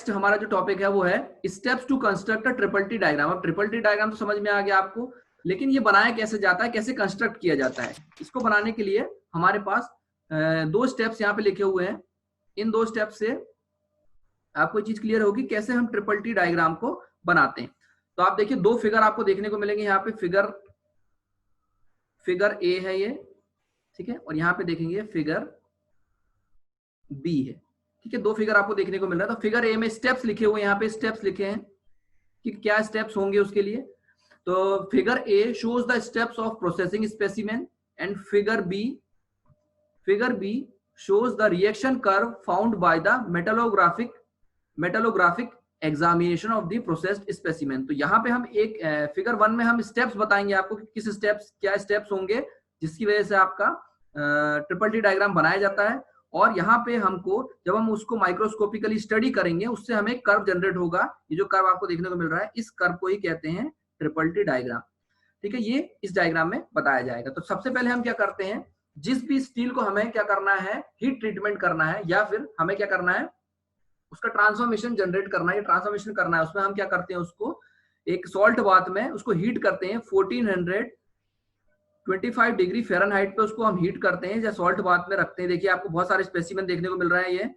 Next हमारा जो topic है वो है steps to construct a triple T diagram. अब ट्रिपल टी डायग्राम तो समझ में आ गया आपको, लेकिन ये बनाया कैसे जाता है, कैसे कंस्ट्रक्ट किया जाता है। इसको बनाने के लिए हमारे पास दो स्टेप्स यहाँ पे लिखे हुए हैं। इन दो स्टेप से आपको चीज क्लियर होगी कैसे हम ट्रिपल टी डायग्राम को बनाते हैं। तो आप देखिए दो फिगर आपको देखने को मिलेंगे यहाँ पे, फिगर ए है ये, ठीक है, और यहाँ पे देखेंगे फिगर बी है, ठीक है। दो फिगर आपको देखने को मिल रहा है। तो फिगर ए में स्टेप्स लिखे हुए, यहाँ पे स्टेप्स लिखे हैं कि क्या स्टेप्स होंगे उसके लिए। तो figure A shows the steps of processing specimen and figure B shows the reaction curve found by the metallographic examination of the processed specimen। तो यहाँ पे हम एक फिगर 1 में हम स्टेप्स बताएंगे आपको कि किस स्टेप्स, क्या स्टेप्स होंगे जिसकी वजह से आपका ट्रिपल टी डायग्राम बनाया जाता है। और यहाँ पे हमको जब हम उसको माइक्रोस्कोपिकली स्टडी करेंगे उससे हमें कर्व जनरेट होगा। ये जो कर्व आपको देखने को मिल रहा है, इस कर्व को ही कहते हैं ट्रिपल टी डायग्राम, ठीक है। ये इस डायग्राम में बताया जाएगा। तो सबसे पहले हम क्या करते हैं, जिस भी स्टील को हमें क्या करना है, हीट ट्रीटमेंट करना है या फिर हमें क्या करना है, उसका ट्रांसफॉर्मेशन जनरेट करना है, ट्रांसफॉर्मेशन करना है, उसमें हम क्या करते हैं, उसको एक सॉल्ट बाथ में उसको हीट करते हैं। 1425 डिग्री फ़ारेनहाइट पे उसको हम हीट करते हैं या सॉल्ट बाथ में रखते हैं। देखिए आपको बहुत सारे स्पेसिमेन देखने को मिल रहा है, ये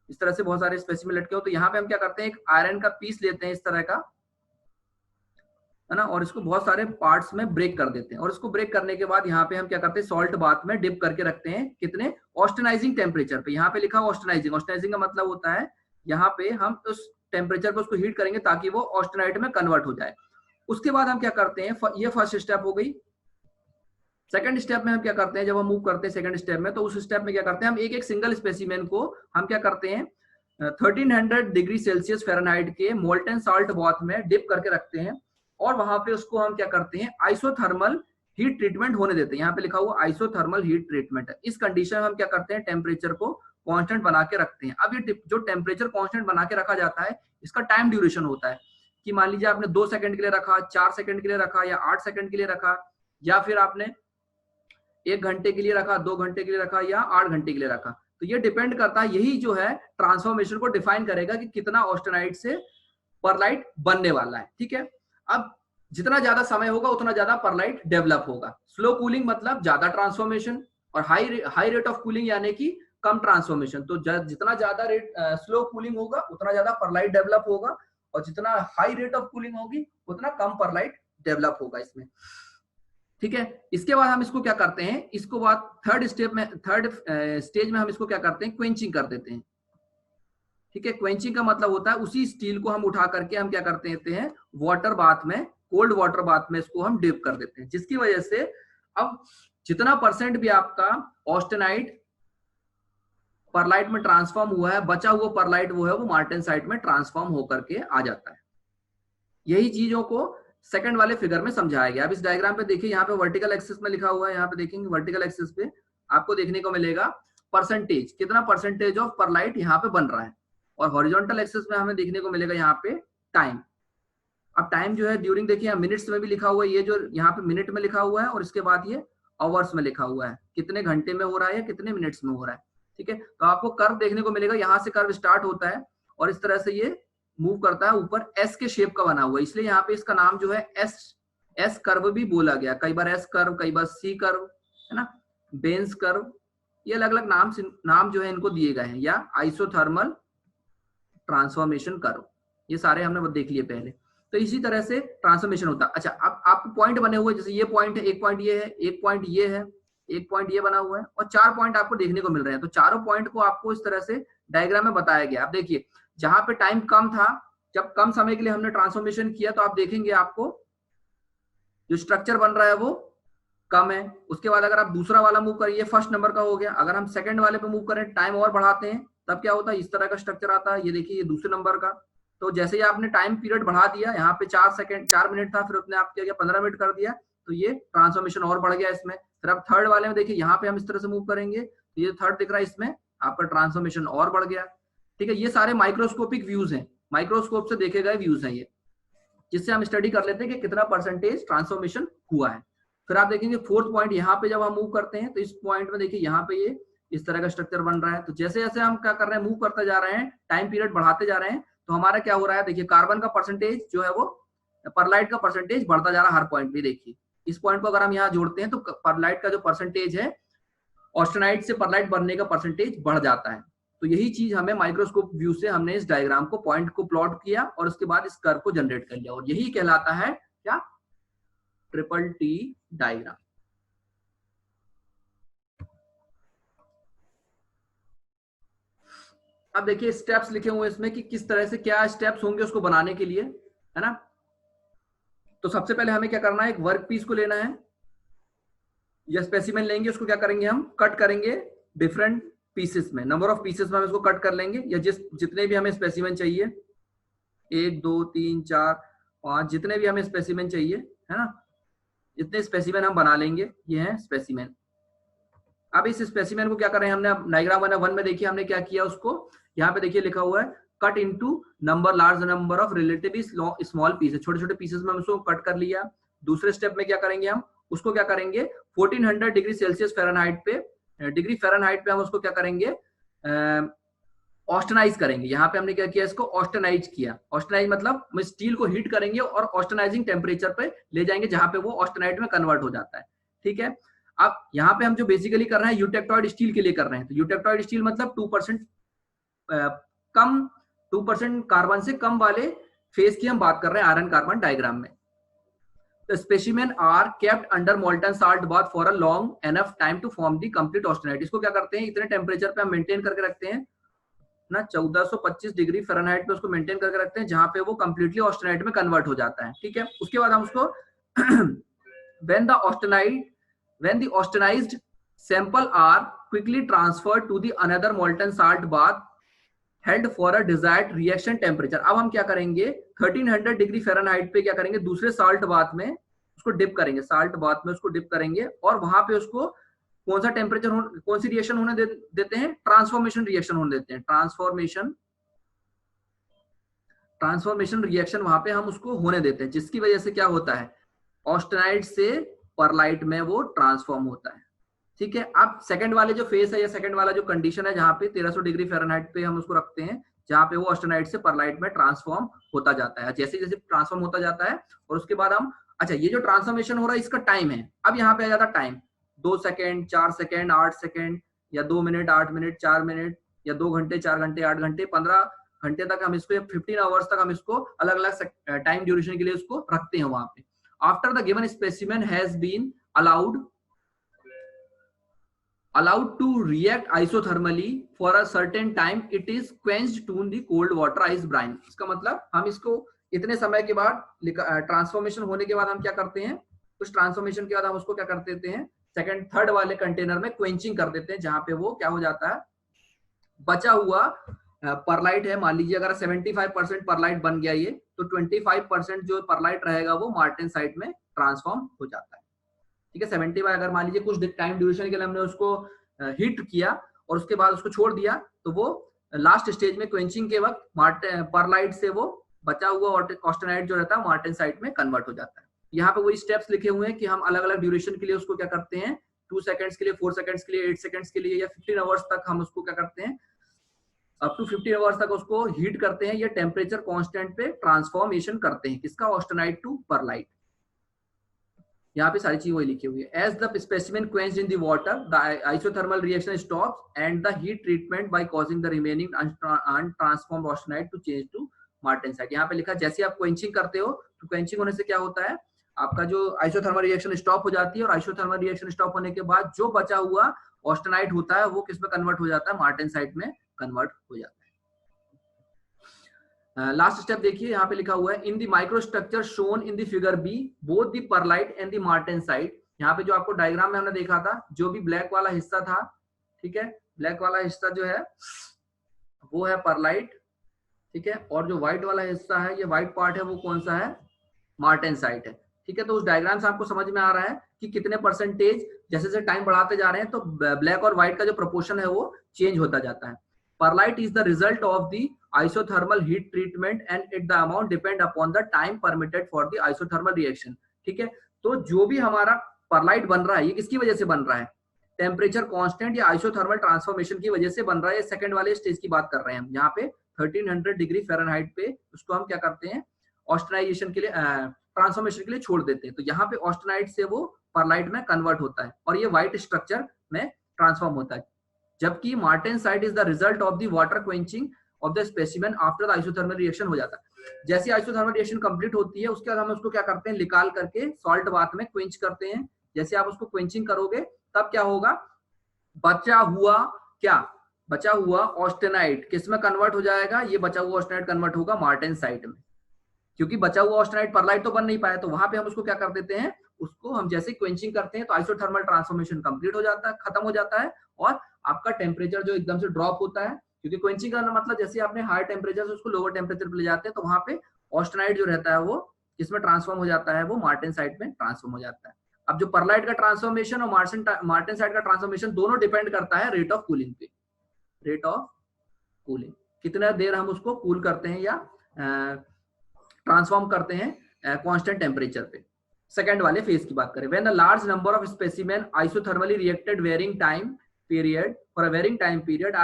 इस तरह से बहुत सारे स्पेसिमेन लटके हो। तो यहाँ पे हम क्या करते हैं, एक आयरन का पीस लेते हैं इस तरह का, है ना, और इसको बहुत सारे पार्ट्स में ब्रेक कर देते हैं। और इसको ब्रेक करने के बाद यहाँ पे हम क्या करते हैं, सॉल्ट बाथ में डिप करके रखते हैं। कितने, ऑस्टेनाइजिंग टेम्परेचर पे। यहाँ पे लिखा ऑस्टेनाइजिंग, ऑस्टेनाइजिंग का मतलब होता है यहाँ पे हम उस टेम्परेचर पे उसको हीट करेंगे ताकि वो ऑस्टेनाइट में कन्वर्ट हो जाए। उसके बाद हम क्या करते हैं, ये फर्स्ट स्टेप हो गई। सेकंड स्टेप में हम क्या करते हैं, जब हम मूव करते हैं सेकंड स्टेप में, तो उस स्टेप में क्या करते हैं, हम एक एक सिंगल स्पेसिमेन को हम क्या करते हैं 1300 डिग्री सेल्सियस फ़ारेनहाइट के मोल्टन सॉल्ट बाथ में डिप करके रखते हैं। और वहां पे उसको हम क्या करते हैं, आइसोथर्मल हीट ट्रीटमेंट होने देते हैं। यहाँ पे लिखा हुआ आइसोथर्मल हीट ट्रीटमेंट है। इस कंडीशन में हम क्या करते हैं, टेम्परेचर को कांस्टेंट बना के रखते हैं। अब ये जो टेम्परेचर कांस्टेंट बना के रखा जाता है, इसका टाइम ड्यूरेशन होता है कि मान लीजिए आपने 2 सेकंड के लिए रखा, 4 सेकंड के लिए रखा, या 8 सेकंड के लिए रखा, या फिर आपने 1 घंटे के लिए रखा, 2 घंटे के लिए रखा, या 8 घंटे के लिए रखा। तो ये डिपेंड करता है, यही जो है ट्रांसफॉर्मेशन को डिफाइन करेगा कि कितना ऑस्टेनाइट से परलाइट बनने वाला है, ठीक है। अब जितना ज्यादा समय होगा उतना ज्यादा परलाइट डेवलप होगा। स्लो कूलिंग मतलब ज्यादा ट्रांसफॉर्मेशन, और हाई रेट ऑफ कूलिंग यानी कि कम ट्रांसफॉर्मेशन। तो जितना ज्यादा रेट स्लो कूलिंग होगा उतना ज्यादा परलाइट डेवलप होगा, और जितना हाई रेट ऑफ कूलिंग होगी उतना कम परलाइट डेवलप होगा इसमें, ठीक है। इसके बाद हम इसको क्या करते हैं, इसको बाद थर्ड स्टेज में हम इसको क्या करते हैं, क्वेंचिंग कर देते हैं, ठीक है। क्वेंचिंग का मतलब होता है उसी स्टील को हम उठा करके हम क्या करते हैं, वाटर बाथ में, कोल्ड वाटर बाथ में इसको हम डिप कर देते हैं, जिसकी वजह से अब जितना परसेंट भी आपका ऑस्टेनाइट परलाइट में ट्रांसफॉर्म हुआ है, बचा हुआ परलाइट वो है वो मार्टेनसाइट में ट्रांसफॉर्म होकर के आ जाता है। यही चीजों को सेकंड वाले फिगर में समझाया गया। अब इस डायग्राम पे देखिए, यहाँ पे वर्टिकल एक्सिस में लिखा हुआ है, यहाँ पे देखेंगे वर्टिकल एक्सिस पे आपको देखने को मिलेगा परसेंटेज, कितना परसेंटेज ऑफ परलाइट यहाँ पे बन रहा है। और हॉरिजॉन्टल एक्सिस में हमें देखने को मिलेगा यहाँ पे टाइम। अब टाइम जो है ड्यूरिंग, देखिए मिनट्स में भी लिखा हुआ है, ये जो यहाँ पे मिनट में लिखा हुआ है, और इसके बाद ये आवर्स में लिखा हुआ है, कितने घंटे में हो रहा है या कितने मिनट्स में हो रहा है, ठीक है। तो आपको कर्व देखने को मिलेगा, यहाँ से कर्व स्टार्ट होता है और इस तरह से ये मूव करता है, ऊपर एस के शेप का बना हुआ है, इसलिए यहाँ पे इसका नाम जो है एस कर्व भी बोला गया। कई बार एस कर्व, कई बार सी कर्व, है ना, बेंस कर्व, ये अलग अलग नाम जो है इनको दिए गए हैं, या आइसोथर्मल ट्रांसफॉर्मेशन कर्व, ये सारे हमने देख लिए पहले। तो इसी तरह से ट्रांसफॉर्मेशन होता है। अच्छा, अब आपको पॉइंट बने हुए, जैसे ये पॉइंट है, एक पॉइंट ये है, एक पॉइंट ये है, एक पॉइंट ये बना हुआ है, और 4 पॉइंट आपको देखने को मिल रहे हैं। तो चारों पॉइंट को आपको इस तरह से डायग्राम में बताया गया। आप देखिए, जहां पे टाइम कम था, जब कम समय के लिए हमने ट्रांसफॉर्मेशन किया, तो आप देखेंगे आपको जो स्ट्रक्चर बन रहा है वो कम है। उसके बाद अगर आप दूसरा वाला मूव करिए, ये फर्स्ट नंबर का हो गया, अगर हम सेकंड वाले पे मूव करें, टाइम और बढ़ाते हैं, तब क्या होता है, इस तरह का स्ट्रक्चर आता है। ये देखिए, ये दूसरे नंबर का। तो जैसे ही आपने टाइम पीरियड बढ़ा दिया, यहाँ पे 4 मिनट था, फिर उसने आप क्या किया, 15 मिनट कर दिया, तो ये ट्रांसफॉर्मेशन और बढ़ गया इसमें। फिर आप थर्ड वाले में देखिए, यहाँ पे हम इस तरह से मूव करेंगे, तो ये थर्ड दिख रहा है, इसमें आपका ट्रांसफॉर्मेशन और बढ़ गया, ठीक है। ये सारे माइक्रोस्कोपिक व्यूज हैं, माइक्रोस्कोप से देखे गए व्यूज हैं ये, जिससे हम स्टडी कर लेते हैं कि कितना परसेंटेज ट्रांसफॉर्मेशन हुआ है। फिर आप देखेंगे फोर्थ पॉइंट, यहाँ पे जब हम मूव करते हैं, तो इस पॉइंट में देखिए, यहाँ पे ये इस तरह का स्ट्रक्चर बन रहा है। तो जैसे जैसे हम क्या कर रहे हैं, मूव करते जा रहे हैं, टाइम पीरियड बढ़ाते जा रहे हैं, तो हमारा क्या हो रहा है, देखिए कार्बन का परसेंटेज जो है वो परलाइट का परसेंटेज बढ़ता जा रहा है हर पॉइंट पे। देखिए इस पॉइंट को अगर हम यहाँ जोड़ते हैं तो परलाइट का जो परसेंटेज है ऑस्टेनाइट से परलाइट बनने का परसेंटेज बढ़ जाता है। तो यही चीज हमें माइक्रोस्कोप व्यू से हमने इस डायग्राम को पॉइंट को प्लॉट किया और उसके बाद इस कर्व को जनरेट कर लिया, और यही कहलाता है क्या, ट्रिपल टी डायग्राम। अब देखिए स्टेप्स लिखे हुए इसमें कि किस तरह से क्या स्टेप्स होंगे उसको बनाने के लिए, है ना। तो सबसे पहले हमें क्या करना है, एक वर्क पीस को लेना है या स्पेसिमेन लेंगे, उसको क्या करेंगे, हम कट करेंगे डिफरेंट पीसेस में, नंबर ऑफ पीसेस में हम इसको कट कर लेंगे, या जितने भी हमें स्पेसिमेन चाहिए, 1 2 3 4 5 जितने भी हमें स्पेसिमेन चाहिए, है ना, इतने स्पेसिमेन हम बना लेंगे। ये है स्पेसिमेन। अब इस स्पेसिमेन को क्या कर रहे हैं, हमने डायग्राम 1 में देखिए हमने क्या किया, उसको यहाँ पे देखिए लिखा हुआ है cut into number large number of relatively small pieces, छोटे छोटे पीसेस में हम उसको कट कर लिया। दूसरे स्टेप में क्या करेंगे, हम उसको क्या करेंगे 1400 डिग्री सेल्सियस फ़ारेनहाइट पे, डिग्री फ़ारेनहाइट पे हम उसको क्या करेंगे, ऑस्टेनाइज करेंगे। यहाँ पे हमने क्या किया, इसको ऑस्टेनाइज किया। ऑस्टेनाइज मतलब हम स्टील को हीट करेंगे और ऑस्टेनाइजिंग टेम्परेचर पे ले जाएंगे जहां पे वो ऑस्टेनाइट में कन्वर्ट हो जाता है, ठीक है। अब यहाँ पे हम जो बेसिकली कर रहे हैं यूटेक्टॉइड स्टील के लिए कर रहे हैं, तो यूटेक्टॉइड स्टील मतलब 2% कम, 2% कार्बन से कम वाले फेज की हम बात कर रहे हैं आयरन कार्बन डायग्राम में। The specimen are kept under molten salt bath for a long enough time to form the complete austenite। इसको क्या करते हैं, इतने टेम्परेचर पे हम मेंटेन करके रखते हैं ना, 1425 डिग्री फ़ारेनहाइट पे उसको मेंटेन करके रखते हैं जहां पे वो कंप्लीटली ऑस्टेनाइट में कन्वर्ट हो जाता है, ठीक है। उसके बाद हम उसको when the austenized sample are quickly transferred to the another molten salt bath held for a desired reaction temperature। अब हम क्या करेंगे 1300 डिग्री फ़ारेनहाइट पे क्या करेंगे, दूसरे साल्ट बाथ में उसको डिप करेंगे, साल्ट बाथ में उसको डिप करेंगे और वहां पे उसको कौन सा टेम्परेचर, कौन सी रिएक्शन होने देते हैं, ट्रांसफॉर्मेशन रिएक्शन होने देते हैं। ट्रांसफॉर्मेशन रिएक्शन वहां पे हम उसको होने देते हैं, जिसकी वजह से क्या होता है, ऑस्टेनाइट से परलाइट में वो ट्रांसफॉर्म होता है, ठीक है। अब सेकंड वाले जो फेस है या सेकंड वाला जो कंडीशन है जहां पे 1300 डिग्री फ़ारेनहाइट पे हम उसको रखते हैं, जहां पे वो ऑस्टेनाइट से परलाइट में ट्रांसफॉर्म होता जाता है, जैसे जैसे ट्रांसफॉर्म होता जाता है। और उसके बाद हम, अच्छा ये जो ट्रांसफॉर्मेशन हो रहा है इसका टाइम है, अब यहाँ पे आ जाता है टाइम, 2 सेकेंड, 4 सेकेंड, 8 सेकेंड, या 2 मिनट, 8 मिनट, 4 मिनट, या 2 घंटे, 4 घंटे, 8 घंटे, 15 घंटे तक हम इसको, 15 आवर्स तक हम इसको अलग अलग टाइम ड्यूरेशन के लिए उसको रखते हैं वहां पे। After the given specimen has been allowed to react isothermally for a certain time, it is quenched to the cold water ice brine। इसका मतलब हम इसको इतने समय के बाद, ट्रांसफॉर्मेशन होने के बाद हम क्या करते हैं, कुछ ट्रांसफॉर्मेशन के बाद हम उसको क्या कर देते हैं, सेकंड थर्ड वाले कंटेनर में क्वेंचिंग कर देते हैं, जहां पे वो क्या हो जाता है, बचा हुआ परलाइट है, मान लीजिए अगर 75% परलाइट बन गया ये, तो 25% जो परलाइट रहेगा वो मार्टेनसाइट में ट्रांसफॉर्म हो जाता है, ठीक है। 75 अगर मान लीजिए कुछ टाइम ड्यूरेशन के लिए हमने उसको हीट किया और उसके बाद उसको छोड़ दिया, तो वो लास्ट स्टेज में क्वेंचिंग के वक्त परलाइट से वो बचा हुआ ऑस्टेनाइट जो रहता है मार्टेनसाइट में कन्वर्ट हो जाता है। यहाँ पे वही स्टेप्स लिखे हुए हैं कि हम अलग अलग ड्यूरेशन के लिए उसको क्या करते हैं, 2 सेकंड्स के लिए, 4 सेकंड्स के लिए, 8 सेकंड्स के लिए, या 15 आवर्स तक हम उसको क्या करते हैं, अप टू 15 आवर्स तक उसको हीट करते हैं या टेम्परेचर कांस्टेंट पे ट्रांसफॉर्मेशन करते हैं, किसका, ऑस्टेनाइट टू परलाइट। यहाँ पे सारी चीज वही लिखी हुई है। As the specimen quenched in the water, the isothermal reaction stops and the heat treatment by causing the remaining untransformed austenite to change to martensite. यहाँ पे लिखा जैसे आप क्वेंचिंग करते हो तो क्वेंचिंग होने से क्या होता है, आपका जो आइसोथर्मल रिएक्शन स्टॉप हो जाती है, और आइसोथर्मल रिएक्शन स्टॉप होने के बाद जो बचा हुआ ऑस्टेनाइट होता है वो किस में कन्वर्ट हो जाता है, मार्टेनसाइट में कन्वर्ट हो जाता है। लास्ट स्टेप देखिए यहाँ पे लिखा हुआ है, in the microstructure shown in the figure B both the pearlite and the martensite. यहाँ पे जो आपको डायग्राम में हमने देखा था, जो भी ब्लैक वाला हिस्सा था, ठीक है, ब्लैक वाला हिस्सा जो है वो है परलाइट, ठीक है, और जो व्हाइट वाला हिस्सा है, ये व्हाइट पार्ट है, वो कौन सा है, मार्टेनसाइट है, ठीक है। तो उस डायग्राम से आपको समझ में आ रहा है कि कितने परसेंटेज जैसे जैसे टाइम बढ़ाते जा रहे हैं तो ब्लैक और व्हाइट का जो प्रोपोर्शन है वो चेंज होता जाता है। Pearlite is the result of the isothermal heat treatment and it the amount depend upon the time permitted for the isothermal reaction, ठीक है। तो जो भी हमारा परलाइट बन रहा है ये किसकी वजह से बन रहा है, टेम्परेचर कांस्टेंट या आइसोथर्मल ट्रांसफॉर्मेशन की वजह से बन रहा है। सेकंड वाले स्टेज की बात कर रहे हैं हम यहाँ पे, 1300 डिग्री फ़ारेनहाइट पे उसको हम क्या करते हैं, ऑस्टेनाइजेशन के लिए ट्रांसफॉर्मेशन के लिए छोड़ देते हैं। तो यहाँ पे ऑस्टेनाइट से वो परलाइट में कन्वर्ट होता है और ये व्हाइट स्ट्रक्चर में ट्रांसफॉर्म होता है। जबकि martensite is the result of the water quenching of the specimen after the isothermal reaction हो जाता है। जैसे आइसोथर्मल रिएक्शन कंप्लीट होती है उसके बाद हम उसको क्या करते हैं, निकाल करके सॉल्ट बाथ में क्वेंच करते हैं। जैसे आप उसको क्वेंचिंग करोगे तब क्या होगा, बचा हुआ ऑस्टेनाइट किस में कन्वर्ट हो जाएगा, ये बचा हुआ ऑस्टेनाइट कन्वर्ट होगा मार्टेनसाइट में। क्योंकि बचा हुआ ऑस्टेनाइट परलाइट तो बन नहीं पाया, तो वहां पे हम उसको क्या कर देते हैं, उसको हम जैसे क्वेंचिंग करते हैं तो आइसोथर्मल ट्रांसफॉर्मेशन कंप्लीट हो जाता है, खत्म हो जाता है और आपका टेम्परेचर जो एकदम से ड्रॉप होता है। क्योंकि क्वेंचिंग करना मतलब जैसे आपने हाई टेम्परेचर से उसको लोअर टेम्परेचर पे ले जाते हैं तो वहां पे ऑस्टेनाइट जो रहता है वो किसमें ट्रांसफॉर्म हो जाता है, वो मार्टेनसाइट में ट्रांसफॉर्म हो जाता है। अब जो परलाइट का ट्रांसफॉर्मेशन और मार्टेनसाइट का ट्रांसफॉर्मेशन दोनों डिपेंड करता है रेट ऑफ कूलिंग पे। रेट ऑफ कूलिंग, कितना देर हम उसको कूल करते हैं या ट्रांसफॉर्म करते हैं कांस्टेंट टेम्परेचर पे। सेकंड वाले फेज की बात करें, when the large number of specimen isothermally reacted varying time period for a varying time period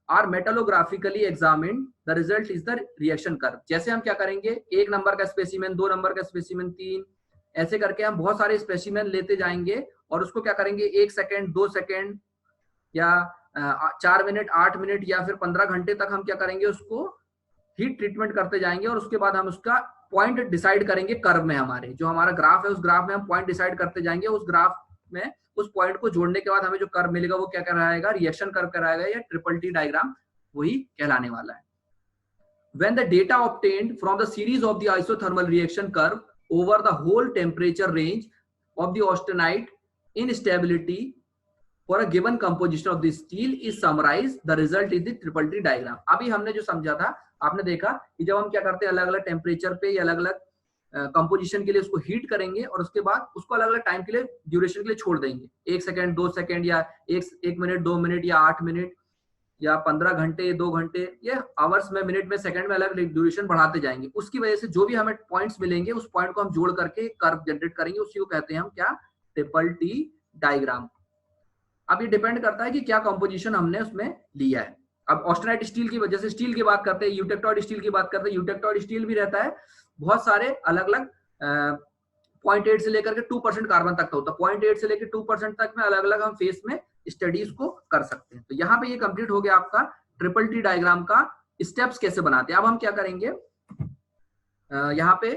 are metallographically examined, the result is the reaction curve. जैसे हम क्या करेंगे, 1 नंबर का स्पेसिमेन, 2 नंबर का स्पेसिमेन, 3, ऐसे करके हम बहुत सारे स्पेसिमेन लेते जाएंगे और उसको क्या करेंगे, 1 सेकेंड, 2 सेकेंड या 4 मिनट, 8 मिनट या फिर 15 घंटे तक हम क्या करेंगे, उसको हीट ट्रीटमेंट करते जाएंगे और उसके बाद हम उसका पॉइंट डिसाइड करेंगे कर्व में। हमारे जो हमारा ग्राफ है उस ग्राफ में हम पॉइंट डिसाइड करते जाएंगे, उस ग्राफ में उस पॉइंट को जोड़ने के बाद हमें जो कर्व मिलेगा वो क्या कहलाएगा, रिएक्शन कर्व कहलाएगा या ट्रिपल टी डायग्राम वही कहलाने वाला है। When the data obtained from the series of the isothermal reaction curve over the whole temperature range of the austenite instability for a given composition of the steel is summarized, the result is the triple T diagram। अभी हमने जो समझा था, आपने देखा कि जब हम क्या करते हैं, अलग अलग टेम्परेचर पे या अलग अलग कंपोजिशन के लिए उसको हीट करेंगे और उसके बाद उसको अलग अलग टाइम के लिए, ड्यूरेशन के लिए छोड़ देंगे, 1 सेकेंड, 2 सेकेंड या 1 मिनट, 2 मिनट या 8 मिनट या 15 घंटे, 2 घंटे, ये आवर्स में, मिनट में, सेकंड में अलग ड्यूरेशन बढ़ाते जाएंगे। उसकी वजह से जो भी हमें पॉइंट्स मिलेंगे उस पॉइंट को हम जोड़ करके कर्व जनरेट करेंगे, उसी को कहते हैं हम क्या, ट्रिपल टी डायग्राम। अब ये डिपेंड करता है कि क्या कंपोजिशन हमने उसमें लिया है। अब ऑस्टेनाइट स्टील की वजह से, स्टील की बात करते हैं, यूटेक्टॉइड स्टील की बात करते हैं, यूटेक्टॉइड स्टील भी रहता है बहुत सारे अलग अलग 0.8 से लेकर के 2% कार्बन तक का होता है। 0.8 से लेकर 2% तक में अलग अलग हम फेस में स्टडीज को कर सकते हैं। तो यहाँ पे ये कंप्लीट हो गया आपका ट्रिपल टी डायग्राम का स्टेप्स कैसे बनाते हैं। अब हम क्या करेंगे, यहाँ पे